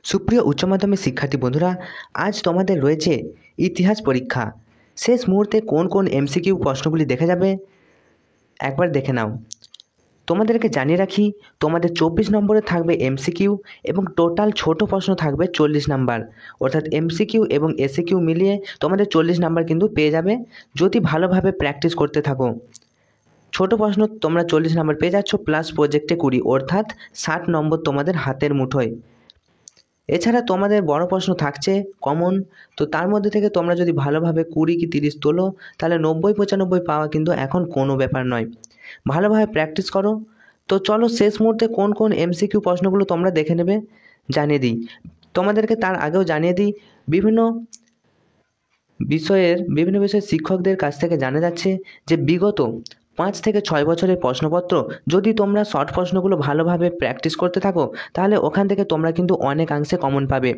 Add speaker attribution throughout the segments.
Speaker 1: সুপ্রিয় উচ্চ মাধ্যমিক শিক্ষার্থী বন্ধুরা, আজ তোমাদের রয়েছে ইতিহাস পরীক্ষা। শেষ মুহূর্তে কোন কোন এমসিকিউ প্রশ্নগুলি দেখে যাবে একবার দেখে নাও। তোমাদেরকে জানিয়ে রাখি, তোমাদের 24 নম্বরে থাকবে এমসিকিউ এবং টোটাল ছোট প্রশ্ন থাকবে 40 নাম্বার, অর্থাৎ এমসিকিউ এবং এসিকিউ মিলিয়ে তোমাদের 40 নাম্বার কিন্তু পেয়ে যাবে যদি ভালোভাবে প্র্যাকটিস করতে থাকো। ছোট প্রশ্ন তোমরা 40 নাম্বার পেয়ে যাচ্ছ, প্লাস প্রজেক্টে 20, অর্থাৎ 60 নম্বর তোমাদের হাতের মুঠোয়। এছাড়া তোমাদের বড় প্রশ্ন থাকছে কমন, তো তার মধ্যে থেকে তোমরা যদি ভালোভাবে 20 কি 30 তোলো তাহলে 90-95 পাওয়া কিন্তু এখন কোনো ব্যাপার নয়। ভালোভাবে প্র্যাকটিস করো। তো চলো শেষ মুহূর্তে কোন কোন এমসিকিউ প্রশ্নগুলো তোমরা দেখে নেবে জানিয়ে দিই। তোমাদেরকে তার আগেও জানিয়ে দিই, বিভিন্ন বিষয়ের শিক্ষকদের কাছ থেকে জানা যাচ্ছে যে বিগত 5 থেকে 6 বছরের প্রশ্নপত্র যদি তোমরা শর্ট প্রশ্নগুলো ভালোভাবে প্র্যাকটিস করতে থাকো তাহলে ওখান থেকে তোমরা কিন্তু অনেকাংশে কমন পাবে।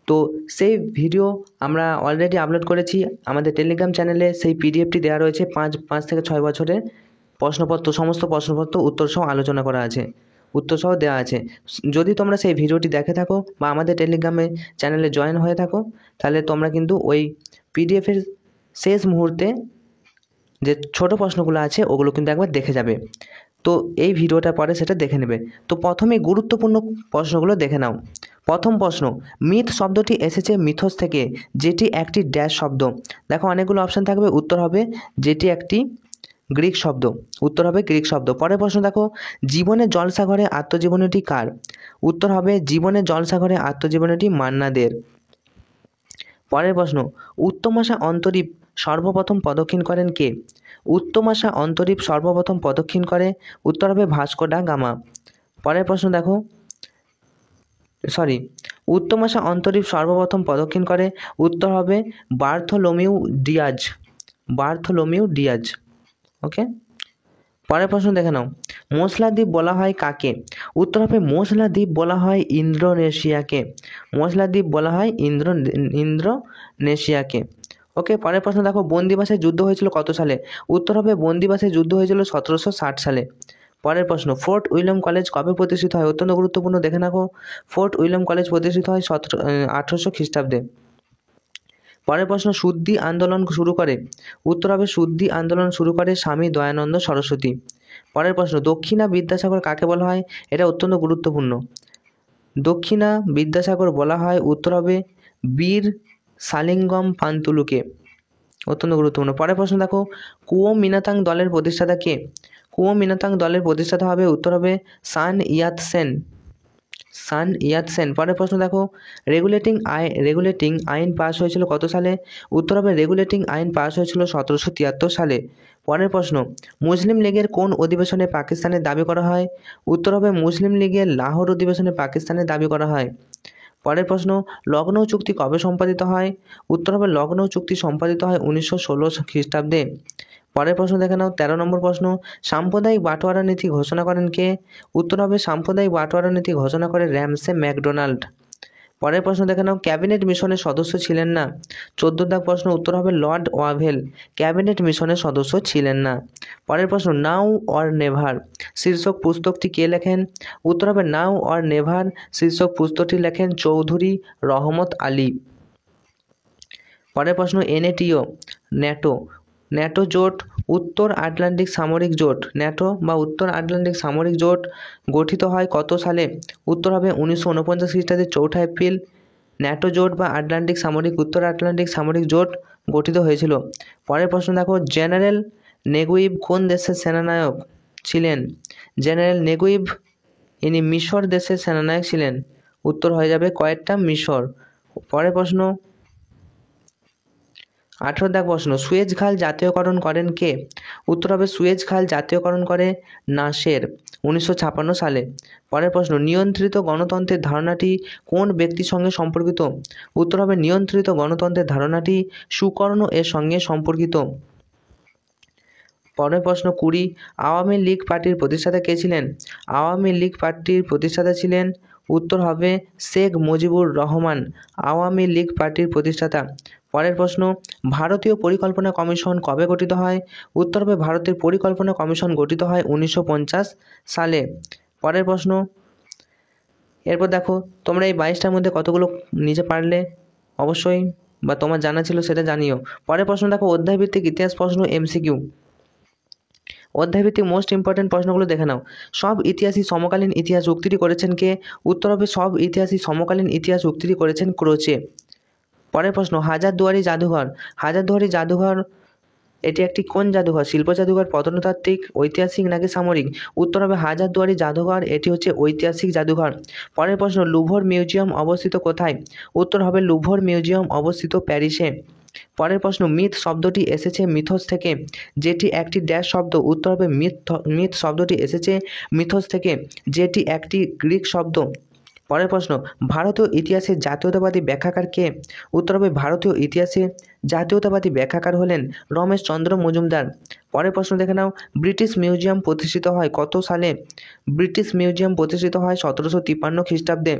Speaker 1: তো সেই ভিডিও আমরা অলরেডি আপলোড করেছি আমাদের টেলিগ্রাম চ্যানেলে। সেই পিডিএফটি দেওয়া রয়েছে, 5 থেকে 6 বছরের প্রশ্নপত্র, সমস্ত প্রশ্নপত্র উত্তরসহ আলোচনা করা আছে, উত্তরসহ দেওয়া আছে। যদি তোমরা সেই ভিডিওটি দেখে থাকো বা আমাদের টেলিগ্রামে চ্যানেলে জয়েন হয়ে থাকো তাহলে তোমরা কিন্তু ওই পিডিএফের শেষ মুহূর্তে যে ছোট প্রশ্নগুলো আছে ওগুলো কিন্তু একবার দেখে যাবে। তো এই ভিডিওটার পরে সেটা দেখে নেবে। তো প্রথমে গুরুত্বপূর্ণ প্রশ্নগুলো দেখে নাও। প্রথম প্রশ্ন, মিথ শব্দটি এসেছে মিথস থেকে, যেটি একটি ড্যাশ শব্দ। দেখো অনেকগুলো অপশান থাকবে, উত্তর হবে যেটি একটি গ্রিক শব্দ, উত্তর হবে গ্রিক শব্দ। পরের প্রশ্ন দেখো, জীবনের জলসাঘরে আত্মজীবনীটি কার? উত্তর হবে জীবনের জলসাঘরে আত্মজীবনীটি মান্না দের। পরের প্রশ্ন, উত্তমাশা অন্তরীপ সর্বপ্রথম প্রদক্ষিণ করেন কে? উত্তমাশা অন্তরীপ সর্বপ্রথম প্রদক্ষিণ করে, উত্তর হবে ভাস্কো ডা গামা। পরের প্রশ্ন দেখো, উত্তমাশা অন্তরীপ সর্বপ্রথম প্রদক্ষিণ করে, উত্তর হবে বার্থোলোমিউ ডিয়াজ। ওকে, পরের প্রশ্ন দেখে নাও, মশলা দ্বীপ বলা হয় কাকে? উত্তর হবে মশলা দ্বীপ বলা হয় ইন্দোনেশিয়াকে। মশলা দ্বীপ বলা হয় ইন্দোনেশিয়াকে। ওকে, পরের প্রশ্ন দেখো, বন্দিবাসে যুদ্ধ হয়েছিল কত সালে? উত্তর হবে বন্দিবাসে যুদ্ধ হয়েছিল 1760 সালে। পরের প্রশ্ন, ফোর্ট উইলিয়াম কলেজ কবে প্রতিষ্ঠিত হয়? অত্যন্ত গুরুত্বপূর্ণ, দেখে রাখো। ফোর্ট উইলিয়াম কলেজ প্রতিষ্ঠিত হয় 1800 খ্রিস্টাব্দে। পরের প্রশ্ন, শুদ্ধি আন্দোলন শুরু করে? উত্তর হবে শুদ্ধি আন্দোলন শুরু করে স্বামী দয়ানন্দ সরস্বতী। পরের প্রশ্ন, দক্ষিণা বিদ্যাসাগর কাকে বলা হয়? এটা অত্যন্ত গুরুত্বপূর্ণ। দক্ষিণা বিদ্যাসাগর বলা হয়, উত্তর হবে বীর সালিঙ্গম পান্তুলুকে। অত্যন্ত গুরুত্বপূর্ণ। পরের প্রশ্ন দেখো, কুওমিনাতাং দলের প্রতিষ্ঠাতা কে? কুওমিনাতাং দলের প্রতিষ্ঠাতা হবে, উত্তর হবে সান ইয়াতসেন। পরের প্রশ্ন দেখো, রেগুলেটিং আইন পাস হয়েছিল কত সালে? উত্তর হবে রেগুলেটিং আইন পাস হয়েছিল 1773 সালে। পরের প্রশ্ন, মুসলিম লীগের কোন অধিবেশনে পাকিস্তানের দাবি করা হয়? উত্তর হবে মুসলিম লীগের লাহোর অধিবেশনে পাকিস্তানের দাবি করা হয়। পরের প্রশ্ন, লখনৌ চুক্তি কবে সম্পাদিত হয়? উত্তর হবে লখনৌ চুক্তি সম্পাদিত হয় 1916 খ্রিস্টাব্দে। পরের প্রশ্ন দেখে নাও, 13 নম্বর প্রশ্ন, সাম্প্রদায়িক বাটোয়ারা নীতি ঘোষণা করেন কে? উত্তর হবে সাম্প্রদায়িক বাটোয়ারা নীতি ঘোষণা করে র্যামসে ম্যাকডোনাল্ড। পরের প্রশ্ন দেখে নাও, ক্যাবিনেট মিশনের সদস্য ছিলেন না? 14 দাগ প্রশ্ন, উত্তর হবে লর্ড ওয়াভেল ক্যাবিনেট মিশনের সদস্য ছিলেন না। পরের প্রশ্ন, নাও অর নেভার শীর্ষক পুস্তকটি কে লেখেন? উত্তর হবে নাও অর নেভার শীর্ষক পুস্তকটি লেখেন চৌধুরী রহমত আলী। পরের প্রশ্ন, ন্যাটো জোট উত্তর আটলান্টিক সামরিক জোট, ন্যাটো বা উত্তর আটলান্টিক সামরিক জোট গঠিত হয় কত সালে? উত্তর হবে 1949 খ্রিস্টাব্দের 4 এপ্রিল ন্যাটো জোট বা উত্তর আটলান্টিক সামরিক জোট গঠিত হয়েছিল। পরের প্রশ্ন দেখো, জেনারেল নেগুইভ কোন দেশের সেনানায়ক ছিলেন? জেনারেল নেগুইভ ইনি মিশর দেশের সেনানায়ক ছিলেন। উত্তর হয়ে যাবে কয়েকটা মিশর। পরের প্রশ্ন, 18 দাগ প্রশ্ন, সুয়েজ খাল জাতীয়করণ করেন কে? উত্তর হবে সুয়েজ খাল জাতীয়করণ করে নাসের 1956 সালে। পরের প্রশ্ন, নিয়ন্ত্রিত গণতন্ত্রের ধারণাটি কোন ব্যক্তির সঙ্গে সম্পর্কিত? উত্তর হবে নিয়ন্ত্রিত গণতন্ত্রের ধারণাটি সুকর্ণ এর সঙ্গে সম্পর্কিত। পরের প্রশ্ন 20, আওয়ামী লীগ পার্টির প্রতিষ্ঠাতা কে ছিলেন? আওয়ামী লীগ পার্টির প্রতিষ্ঠাতা ছিলেন, উত্তর হবে শেখ মুজিবুর রহমান, আওয়ামী লীগ পার্টির প্রতিষ্ঠাতা। পরের প্রশ্ন, ভারতীয় পরিকল্পনা কমিশন কবে গঠিত হয়? উত্তর হবে ভারতের পরিকল্পনা কমিশন গঠিত হয় 1950 সালে। পরের প্রশ্ন, এরপর দেখো তোমরা এই 22টার মধ্যে কতগুলো নিজে পারলে অবশ্যই, বা তোমার জানা ছিল সেটা জানিও। পরের প্রশ্ন দেখো, অধ্যায়ভিত্তিক ইতিহাস প্রশ্ন MCQ। অধ্যায়ভিত্তিক মোস্ট ইম্পর্টেন্ট প্রশ্নগুলো দেখে নাও। সব ইতিহাসই সমকালীন ইতিহাস উক্তিটি করেছেন কে? উত্তর হবে সব ইতিহাসই সমকালীন ইতিহাস উক্তিটি করেছেন ক্রোচে। পরের প্রশ্ন, হাজারদুয়ারি জাদুঘর। হাজারদুয়ারি জাদুঘর এটি একটি কোন জাদুঘর? শিল্প জাদুঘর, প্রত্নতাত্ত্বিক, ঐতিহাসিক নাকি সামরিক? উত্তর হবে হাজারদুয়ারি জাদুঘর, এটি হচ্ছে ঐতিহাসিক জাদুঘর। পরের প্রশ্ন, লুভর মিউজিয়াম অবস্থিত কোথায়? উত্তর হবে লুভর মিউজিয়াম অবস্থিত প্যারিসে। পরের প্রশ্ন, মিথ শব্দটি এসেছে মিথস থেকে, যেটি একটি ড্যাশ শব্দ। উত্তর হবে মিথ শব্দটি এসেছে মিথস থেকে, যেটি একটি গ্রিক শব্দ। পরের প্রশ্ন, ভারতীয় ইতিহাসের জাতীয়তাবাদী ব্যাখ্যাকার কে? উত্তর হবে ভারতীয় ইতিহাসে জাতীয়তাবাদী ব্যাখ্যাকার হলেন রমেশ চন্দ্র মজুমদার। পরের প্রশ্ন দেখে নাও, ব্রিটিশ মিউজিয়াম প্রতিষ্ঠিত হয় কত সালে? ব্রিটিশ মিউজিয়াম প্রতিষ্ঠিত হয় 1753 খ্রিস্টাব্দে।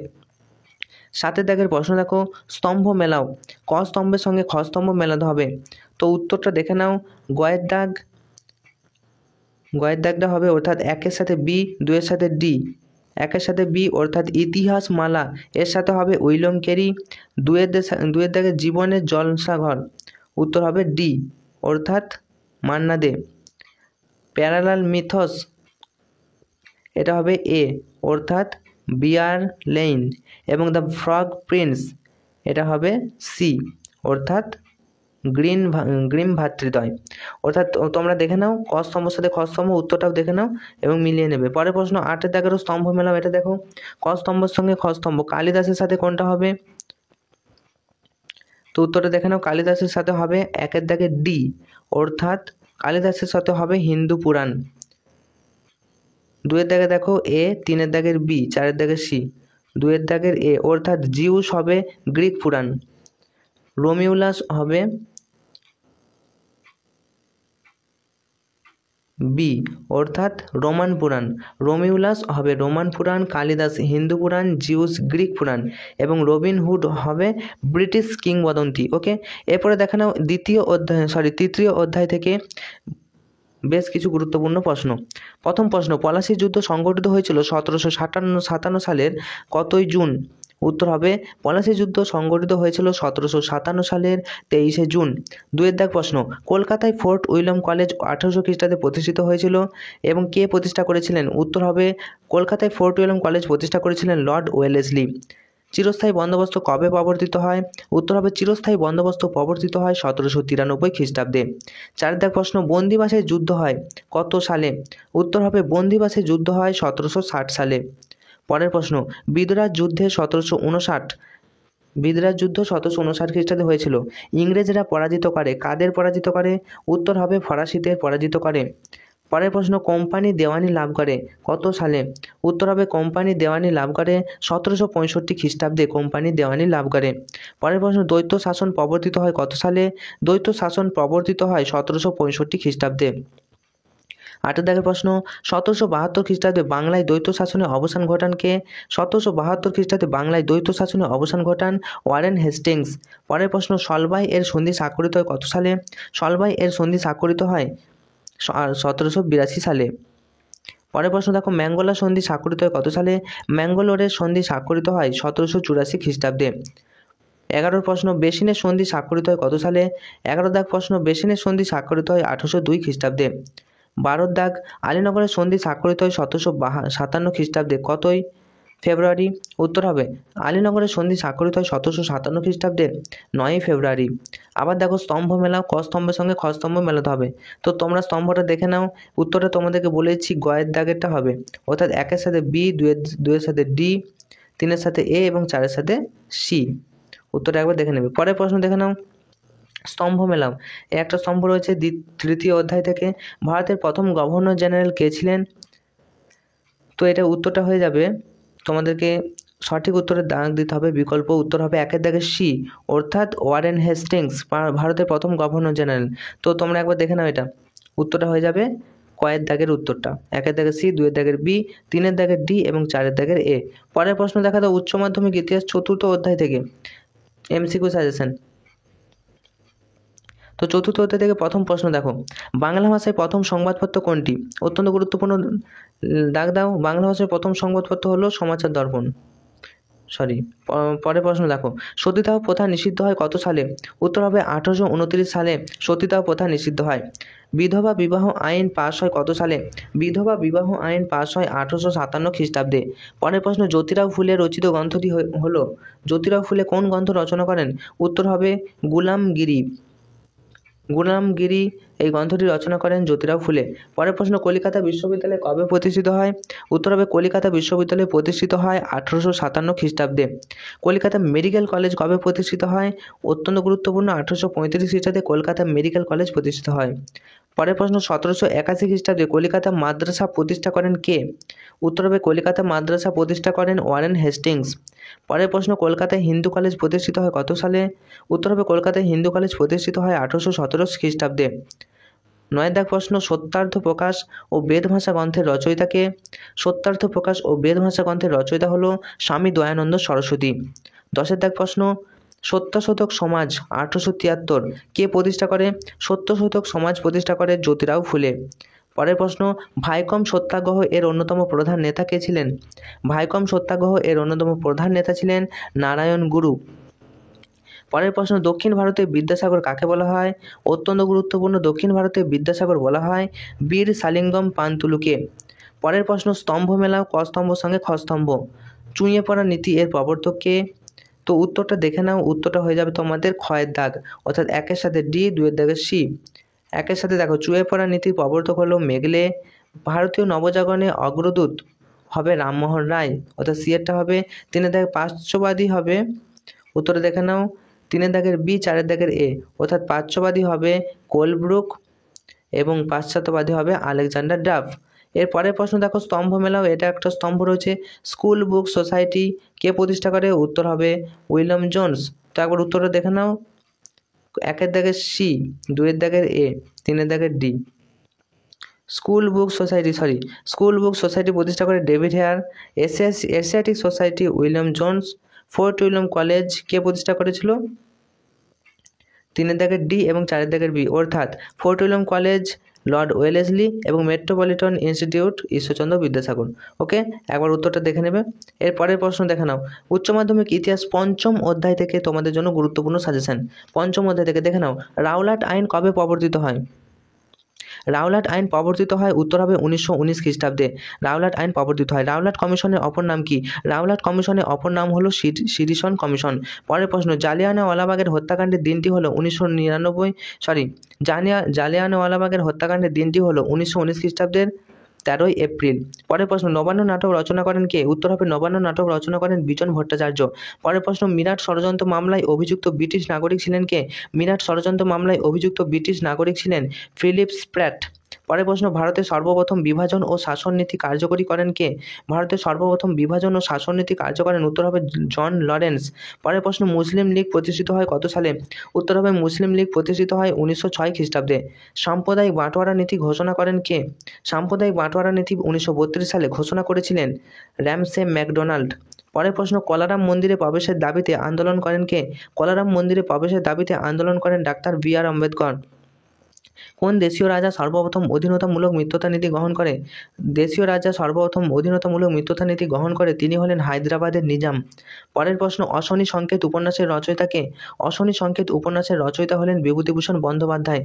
Speaker 1: 7 দাগের প্রশ্ন দেখো, স্তম্ভ মেলাও। ক স্তম্ভের সঙ্গে খ স্তম্ভ মেলাতে হবে। তো উত্তরটা দেখে নাও, গয়ের দাগটা হবে অর্থাৎ 1-এর সাথে বি, 2-এর সাথে ডি। 1-এর সাথে বি অর্থাৎ ইতিহাস মালা, এর সাথে হবে উইলিয়াম ক্যারি। 2-এর দাগে জীবনের জলসাঘর, উত্তর হবে ডি অর্থাৎ মান্না দে। প্যারালাল মিথস, এটা হবে এ অর্থাৎ বিয়ার লেইন। এবং দ্য ফ্রগ প্রিন্স, এটা হবে সি অর্থাৎ গ্রিম ভ্রাতৃদ্বয়। অর্থাৎ তোমরা দেখে নাও ক স্তম্ভের সাথে খ স্তম্ভ, উত্তরটাও দেখে নাও এবং মিলিয়ে নেবে। পরের প্রশ্ন, 8-এর দাগেরও স্তম্ভ মেলাও। এটা দেখো, ক স্তম্ভের সঙ্গে খ স্তম্ভ, কালিদাসের সাথে কোনটা হবে? তো উত্তরটা দেখে নাও, কালিদাসের সাথে হবে 1-এর দাগে ডি অর্থাৎ কালিদাসের সাথে হবে হিন্দু পুরাণ। 2-এর দাগে দেখো এ, 3-এর দাগের বি, 4-এর দাগের সি। 2-এর দাগের এ অর্থাৎ জিউস হবে গ্রিক পুরাণ। রোমিউলাস হবে বি অর্থাৎ রোমান পুরাণ। রোমিউলাস হবে রোমান পুরাণ, কালিদাস হিন্দু পুরাণ, জিউস গ্রিক পুরাণ এবং রবিনহুড হবে ব্রিটিশ কিংবদন্তি। ওকে, এরপরে দেখে নাও তৃতীয় অধ্যায় থেকে বেশ কিছু গুরুত্বপূর্ণ প্রশ্ন। প্রথম প্রশ্ন, পলাশী যুদ্ধ সংগঠিত হয়েছিল 1757 সালের কতই জুন? উত্তর হবে পলাশী যুদ্ধ সংগঠিত হয়েছিল 1757 সালের 23শে জুন। 2-এর দাগ প্রশ্ন, কলকাতায় ফোর্ট উইলিয়াম কলেজ 1800 খ্রিস্টাব্দে প্রতিষ্ঠিত হয়েছিল এবং কে প্রতিষ্ঠা করেছিলেন? উত্তর হবে কলকাতায় ফোর্ট উইলিয়াম কলেজ প্রতিষ্ঠা করেছিলেন লর্ড ওয়েলেসলি। চিরস্থায়ী বন্দোবস্ত কবে প্রবর্তিত হয়? উত্তর হবে চিরস্থায়ী বন্দোবস্ত প্রবর্তিত হয় 1793 খ্রিস্টাব্দে। 4-এর দাগ প্রশ্ন, বন্দিবাসের যুদ্ধ হয় কত সালে? উত্তর হবে বন্দিবাসের যুদ্ধ হয় 1760 সালে। পরের প্রশ্ন, বিদরাজ যুদ্ধে 1759 খ্রিস্টাব্দে হয়েছিল। ইংরেজরা পরাজিত করে, কাদের পরাজিত করে? উত্তর হবে ফরাসিদের পরাজিত করে। পরের প্রশ্ন, কোম্পানি দেওয়ানি লাভ করে কত সালে? উত্তর হবে কোম্পানি দেওয়ানি লাভ করে 1765 খ্রিস্টাব্দে কোম্পানি দেওয়ানি লাভ করে। পরের প্রশ্ন, দ্বৈত শাসন প্রবর্তিত হয় কত সালে? দ্বৈত শাসন প্রবর্তিত হয় 1765 খ্রিস্টাব্দে। 8-এর দাগের প্রশ্ন, 1772 খ্রিস্টাব্দে বাংলায় দ্বৈত শাসনের অবসান ঘটান কে? 1772 খ্রিস্টাব্দে বাংলায় দ্বৈত শাসনের অবসান ঘটান ওয়ারেন হেস্টিংস। পরের প্রশ্ন, সলবাই এর সন্ধি স্বাক্ষরিত হয় কত সালে? সলবাই এর সন্ধি স্বাক্ষরিত হয় 1782 সালে। পরের প্রশ্ন দেখো, ম্যাঙ্গলোর সন্ধি স্বাক্ষরিত হয় কত সালে? ম্যাঙ্গালোরের সন্ধি স্বাক্ষরিত হয় 1784 খ্রিস্টাব্দে। 11-র প্রশ্ন, বেসিনের সন্ধি স্বাক্ষরিত হয় কত সালে? 11-র দাগ প্রশ্ন, বেসিনের সন্ধি স্বাক্ষরিত হয় 1802 খ্রিস্টাব্দে। 12-র দাগ, আলীনগরের সন্ধি স্বাক্ষরিত হয় 1757 খ্রিস্টাব্দে কতই ফেব্রুয়ারি? উত্তর হবে আলীনগরের সন্ধি স্বাক্ষরিত হয় 1757 খ্রিস্টাব্দে 9ই ফেব্রুয়ারি। আবার দেখো, স্তম্ভ মেলাও। ক স্তম্ভের সঙ্গে খ স্তম্ভ মেলাতে হবে। তো তোমরা স্তম্ভটা দেখে নাও। উত্তরটা তোমাদেরকে বলেছি গয়ের দাগেরটা হবে অর্থাৎ 1-এর সাথে বি, 2-এর সাথে ডি, 3-এর সাথে এ এবং 4-এর সাথে সি। উত্তরটা একবার দেখে নেবে। পরের প্রশ্ন দেখে নাও, স্তম্ভ মেলাও। একটা স্তম্ভ রয়েছে তৃতীয় অধ্যায় থেকে। ভারতের প্রথম গভর্নর জেনারেল কে ছিলেন? তো এটা উত্তরটা হয়ে যাবে, তোমাদেরকে সঠিক উত্তরের দাগ দিতে হবে। বিকল্প উত্তর হবে 1-এর দাগে সি অর্থাৎ ওয়ারেন হেস্টিংস, ভারতের প্রথম গভর্নর জেনারেল। তো তোমরা একবার দেখে নাও, এটা উত্তরটা হয়ে যাবে কয়ের দাগের উত্তরটা। 1-এর দাগের সি, 2-এর দাগের বি, 3-এর দাগের ডি এবং 4-এর দাগের এ। পরের প্রশ্ন দেখা দাও, উচ্চ মাধ্যমিক ইতিহাস 4র্থ অধ্যায় থেকে MCQ সাজেশন। তো 4র্থ অধ্যায় থেকে প্রথম প্রশ্ন দেখো, বাংলা ভাষায় প্রথম সংবাদপত্র কোনটি? অত্যন্ত গুরুত্বপূর্ণ, দাগ দাও। বাংলা ভাষায় প্রথম সংবাদপত্র হলো সমাচার দর্পণ। পরের প্রশ্ন দেখো, সতীদাহ প্রথা নিষিদ্ধ হয় কত সালে? উত্তর হবে 1829 সালে সতীদাহ প্রথা নিষিদ্ধ হয়। বিধবা বিবাহ আইন পাস হয় কত সালে? বিধবা বিবাহ আইন পাস হয় 1857 খ্রিস্টাব্দে। পরের প্রশ্ন, জ্যোতিরাও ফুলে রচিত গ্রন্থটি হলো? জ্যোতিরাও ফুলে কোন গ্রন্থ রচনা করেন? উত্তর হবে গুলামগিরি। গুলামগিরি এই গ্রন্থটি রচনা করেন জ্যোতিরাও ফুলে। পরের প্রশ্ন, কলিকাতা বিশ্ববিদ্যালয় কবে প্রতিষ্ঠিত হয়? উত্তর হবে কলিকাতা বিশ্ববিদ্যালয় প্রতিষ্ঠিত হয় 1857 খ্রিস্টাব্দে। কলকাতা মেডিকেল কলেজ কবে প্রতিষ্ঠিত হয়? অত্যন্ত গুরুত্বপূর্ণ, 1835 খ্রিস্টাব্দে কলকাতা মেডিকেল কলেজ প্রতিষ্ঠিত হয়। পরের প্রশ্ন, 1781 খ্রিস্টাব্দে কলিকাতা মাদ্রাসা প্রতিষ্ঠা করেন কে? উত্তর হবে কলিকাতা মাদ্রাসা প্রতিষ্ঠা করেন ওয়ারেন হেস্টিংস। পরের প্রশ্ন, কলকাতায় হিন্দু কলেজ প্রতিষ্ঠিত হয় কত সালে? উত্তর হবে কলকাতায় হিন্দু কলেজ প্রতিষ্ঠিত হয় 1817 খ্রিস্টাব্দে। 9 দাগ প্রশ্ন, সত্যার্থ প্রকাশ ও বেদভাষা গ্রন্থের রচয়িতা কে? সত্যার্থ প্রকাশ ও বেদভাষা গ্রন্থের রচয়িতা হলো স্বামী দয়ানন্দ সরস্বতী। 10 দাগ প্রশ্ন, সত্যশোধক সমাজ 1873 কে প্রতিষ্ঠা করে? সত্যশোধক সমাজ প্রতিষ্ঠা করে জ্যোতিরাও ফুলে। পরের প্রশ্ন, ভাইকম সত্যাগ্রহ এর অন্যতম প্রধান নেতা কে ছিলেন? ভাইকম সত্যাগ্রহ এর অন্যতম প্রধান নেতা ছিলেন নারায়ণ গুরু। পরের প্রশ্ন, দক্ষিণ ভারতে বিদ্যাসাগর কাকে বলা হয়? অত্যন্ত গুরুত্বপূর্ণ, দক্ষিণ ভারতে বিদ্যাসাগর বলা হয় বীর সালিঙ্গম পান্তুলুকে। পরের প্রশ্ন, স্তম্ভ মেলাও ক স্তম্ভর সঙ্গে খ স্তম্ভ। চুঁইয়ে পড়া নীতি এর প্রবর্তক কে? তো উত্তরটা দেখে নাও, উত্তরটা হয়ে যাবে তোমাদের ক্ষয়ের দাগ, অর্থাৎ 1-এর সাথে ডি, 2-এর দাগে সি। 1-এর সাথে দেখো, চুঁইয়ে পড়া নীতির প্রবর্তক হলো মেঘলে। ভারতীয় নবজাগরণে অগ্রদূত হবে রামমোহন রায়, অর্থাৎ সি এরটা হবে। 3-এর দাগে প্রাচ্যবাদী হবে, উত্তরে দেখে নাও, 3-এর দাগের বি, 4-এর দাগের এ, অর্থাৎ প্রাচ্যবাদী হবে কোলব্রুক এবং পাশ্চাত্যবাদী হবে আলেকজান্ডার ডাফ। এর পরের প্রশ্ন দেখো, স্তম্ভ মেলাও এটা একটা স্তম্ভ রয়েছে, স্কুল বুক সোসাইটি কে প্রতিষ্ঠা করে? উত্তর হবে উইলিয়াম জোন্স। তো একবার উত্তরটা দেখে নাও, 1-এর দাগের সি, 2-এর দাগের এ, 3-এর দাগের ডি। স্কুল বুক সোসাইটি প্রতিষ্ঠা করে David Hare. Asiatic society William Jones. Fort William college কে প্রতিষ্ঠা করেছিল? 3-এর দাগের ডি এবং 4-এর দাগের বি, অর্থাৎ fort William college Lord Wellesley এবং মেট্রোপলিটন ইনস্টিটিউট ঈশ্বরচন্দ্র বিদ্যাসাগর। ওকে, একবার উত্তরটা দেখে নেবে। এর পরের প্রশ্ন দেখে নাও, উচ্চ মাধ্যমিক ইতিহাস 5ম অধ্যায় থেকে তোমাদের জন্য গুরুত্বপূর্ণ সাজেশন। 5ম অধ্যায় থেকে দেখে নাও, রাওলাট আইন কবে প্রবর্তিত হয়? রাওলাট আইন প্রবর্তিত হয়, উত্তর হবে 1919 খ্রিস্টাব্দে রাওলাট আইন প্রবর্তিত হয়। রাওলাট কমিশনের অপর নাম কি? রাওলাট কমিশনের অপর নাম হলো সিরিসন কমিশন। পরের প্রশ্ন, জালিয়ানওয়ালাবাগের হত্যাকাণ্ডের দিনটি হলো 1999 জালিয়ানওয়ালাবাগের হত্যাকাণ্ডের দিনটি হলো 1919 খ্রিস্টাব্দের 13ই এপ্রিল। পরের প্রশ্ন, নবান্ন নাটক রচনা করেন কে? উত্তর হবে নবান্ন নাটক রচনা করেন বিজন ভট্টাচার্য। পরের প্রশ্ন, মিরাট ষড়যন্ত্র মামলায় অভিযুক্ত ব্রিটিশ নাগরিক ছিলেন কে? মিরাট ষড়যন্ত্র মামলায় অভিযুক্ত ব্রিটিশ নাগরিক ছিলেন ফিলিপ স্প্র্যাট। পরের প্রশ্ন, ভারতের সর্বপ্রথম বিভাজন ও শাসন নীতি কার্যকরী করেন কে? ভারতের সর্বপ্রথম বিভাজন ও শাসন নীতি কার্য করেন, উত্তর হবে জন লরেন্স। পরের প্রশ্ন, মুসলিম লীগ প্রতিষ্ঠিত হয় কত সালে? উত্তর হবে মুসলিম লীগ প্রতিষ্ঠিত হয় 1906 খ্রিস্টাব্দে। সাম্প্রদায়িক বাঁটোয়ারা নীতি ঘোষণা করেন কে? সাম্প্রদায়িক বাঁটোয়ারা নীতি 1932 সালে ঘোষণা করেছিলেন র্যামসে ম্যাকডোনাল্ড। পরের প্রশ্ন, কলারাম মন্দিরে প্রবেশের দাবিতে আন্দোলন করেন কে? কলারাম মন্দিরে প্রবেশের দাবিতে আন্দোলন করেন ডাক্তার বি.আর. আম্বেদকর। কোন দেশীয় রাজা সর্বপ্রথম অধীনতামূলক মিত্রতা নীতি গ্রহণ করে? দেশীয় রাজা সর্বপ্রথম অধীনতামূলক মিত্রতা নীতি গ্রহণ করে তিনি হলেন হায়দ্রাবাদের নিজাম। পরের প্রশ্ন, অশনি সংকেত উপন্যাসের রচয়িতা কে? অশনি সংকেত উপন্যাসের রচয়িতা হলেন বিভূতিভূষণ বন্দ্যোপাধ্যায়।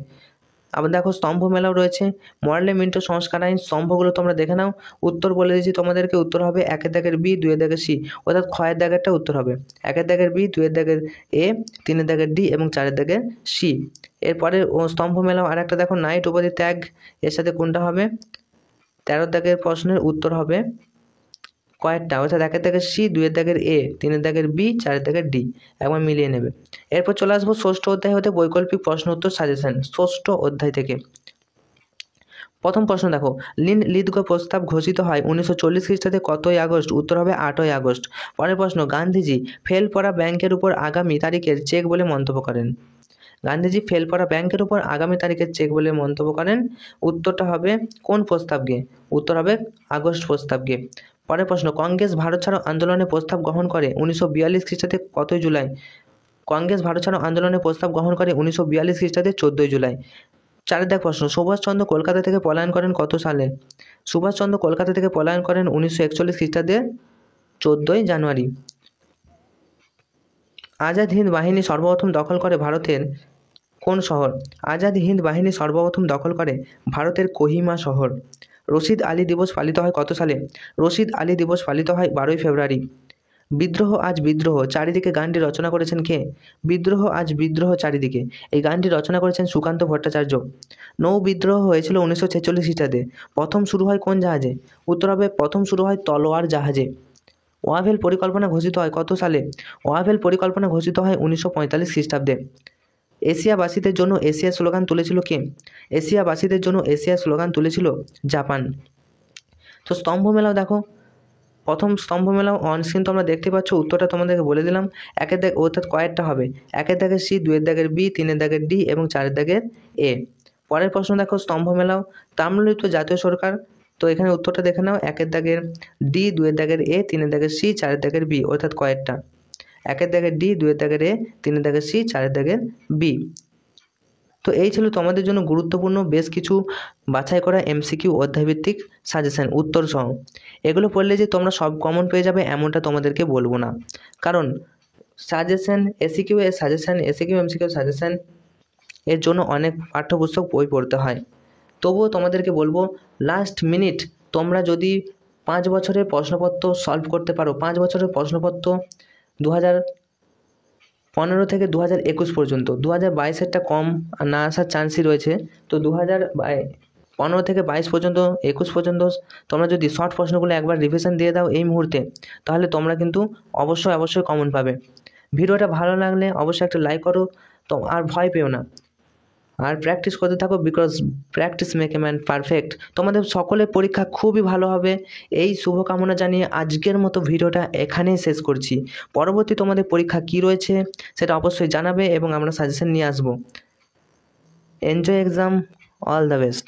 Speaker 1: আবার দেখো, স্তম্ভ মেলাও রয়েছে, মরলে মিন্টো সংস্কার আইন। স্তম্ভগুলো তোমরা দেখে নাও, উত্তর বলে দিয়েছি তোমাদেরকে, উত্তর হবে 1-এর দাগের বি, 2-এর দাগের সি, অর্থাৎ ক্ষয়ের দাগেরটা উত্তর হবে 1-এর দাগের বি, 2-এর দাগের এ, 3-এর দাগের ডি এবং 4-এর দাগের সি। এরপরে স্তম্ভ মেলাও আর একটা দেখো, নাইট উপাধি ত্যাগ, এর সাথে কোনটা হবে? 13 দাগের প্রশ্নের উত্তর হবে কয়েকটা, অর্থাৎ 1-এর দাগের সি, 2-এর দাগের এ, 3-এর দাগের বি, 4-এর দাগের ডি, একবার মিলিয়ে নেবে। এরপর চলে আসবো 6ষ্ঠ অধ্যায় হতে বৈকল্পিক প্রশ্ন উত্তর সাজেশন। 6ষ্ঠ অধ্যায় থেকে প্রথম প্রশ্ন দেখো, লিডগো প্রস্তাব ঘোষিত হয় 1940 খ্রিস্টাব্দে কতই আগস্ট? উত্তর হবে 8ই আগস্ট। পরের প্রশ্ন, গান্ধীজি ফেল পড়া ব্যাংকের উপর আগামী তারিখের চেক বলে মন্তব্য করেন। গান্ধীজি ফেল পড়া ব্যাংকের উপর আগামী তারিখের চেক বলে মন্তব্য করেন, উত্তরটা হবে কোন প্রস্তাবকে? উত্তর হবে আগস্ট প্রস্তাবকে। পরের প্রশ্ন, কংগ্রেস ভারত ছাড়ো আন্দোলনের প্রস্তাব গ্রহণ করে 1942 খ্রিস্টাব্দে কতই জুলাই? কংগ্রেস ভারত ছাড়ো আন্দোলনের প্রস্তাব গ্রহণ করে 1942 খ্রিস্টাব্দে 14ই জুলাই। 4 দাগ প্রশ্ন, সুভাষচন্দ্র কলকাতা থেকে পলায়ন করেন কত সালে? সুভাষচন্দ্র কলকাতা থেকে পলায়ন করেন 1941 খ্রিস্টাব্দে 14ই জানুয়ারি। আজাদ হিন্দ বাহিনী সর্বপ্রথম দখল করে ভারতের কোন শহর? আজাদ হিন্দ বাহিনী সর্বপ্রথম দখল করে ভারতের কোহিমা শহর। রশিদ আলী দিবস পালিত হয় কত সালে? রশিদ আলী দিবস পালিত হয় 12ই ফেব্রুয়ারি। বিদ্রোহ আজ বিদ্রোহ চারিদিকে গানটি রচনা করেছেন কে? বিদ্রোহ আজ বিদ্রোহ চারিদিকে, এই গানটি রচনা করেছেন সুকান্ত ভট্টাচার্য। নৌ বিদ্রোহ হয়েছিল 1946 খ্রিস্টাব্দে। প্রথম শুরু হয় কোন জাহাজে? উত্তর হবে প্রথম শুরু হয় তলোয়ার জাহাজে। ওয়াভেল পরিকল্পনা ঘোষিত হয় কত সালে? ওয়াভেল পরিকল্পনা ঘোষিত হয় 1945 খ্রিস্টাব্দে। এশিয়াবাসীদের জন্য এশিয়া স্লোগান তুলেছিল কে? এশিয়াবাসীদের জন্য এশিয়া স্লোগান তুলেছিল জাপান। তো স্তম্ভ মেলাও দেখো, প্রথম স্তম্ভ মেলাও অন স্ক্রিন তোমরা দেখতে পাচ্ছ, উত্তরটা তোমাদেরকে বলে দিলাম। একের দাগ অর্থাৎ কয়েকটা হবে, একের দাগের সি, দুয়ের দাগের বি, তিনের দাগের ডি এবং চারের দাগের এ। পরের প্রশ্ন দেখো, স্তম্ভ মেলাও তাম্রলিপ্ত জাতীয় সরকার। তো এখানে উত্তরটা দেখে নাও, একের দাগের ডি, দুয়ের দাগের এ, তিনের দাগের সি, চারের দাগের বি, অর্থাৎ কয়েকটা। একের দাগের ডি, দুয়ের দাগের এ, তিনের দাগের সি, চারের দাগের বি। তো এই ছিল তোমাদের জন্য গুরুত্বপূর্ণ বেশ কিছু বাছাই করা এমসিকিউ অধ্যায়ভিত্তিক সাজেশন উত্তর সহ। এগুলো পড়লে যে তোমরা সব কমন পেয়ে যাবে এমনটা তোমাদেরকে বলবো না, কারণ সাজেশন এসিকিউ এর সাজেশন, এসিকিউ এমসিকিউ সাজেশন এর জন্য অনেক পাঠ্যপুস্তক বই পড়তে হয়। তবুও তোমাদেরকে বলবো, লাস্ট মিনিট তোমরা যদি 5 বছরের প্রশ্নপত্র সলভ করতে পারো, 5 বছরের প্রশ্নপত্র 2015 থেকে 2021 পর্যন্ত, 2022-এরটা কম না আসার চান্সই রয়েছে। তো 2015 থেকে 22 পর্যন্ত, 21 পর্যন্ত তোমরা যদি শর্ট প্রশ্নগুলো একবার রিভিশন দিয়ে দাও এই মুহূর্তে, তাহলে তোমরা কিন্তু অবশ্যই কমন পাবে। ভিডিওটা ভালো লাগলে অবশ্যই একটা লাইক করো, তো আর ভয় পেও না, আর প্র্যাকটিস করতে থাকো, because practice make a man perfect. তোমাদের সকলের পরীক্ষা খুবই ভালো হবে, এই শুভকামনা জানিয়ে আজকের মতো ভিডিওটা এখানেই শেষ করছি। পরবর্তী তোমাদের পরীক্ষা কী রয়েছে সেটা অবশ্যই জানাবে এবং আমরা সাজেশন নিয়ে আসবো। Enjoy exam, all the best.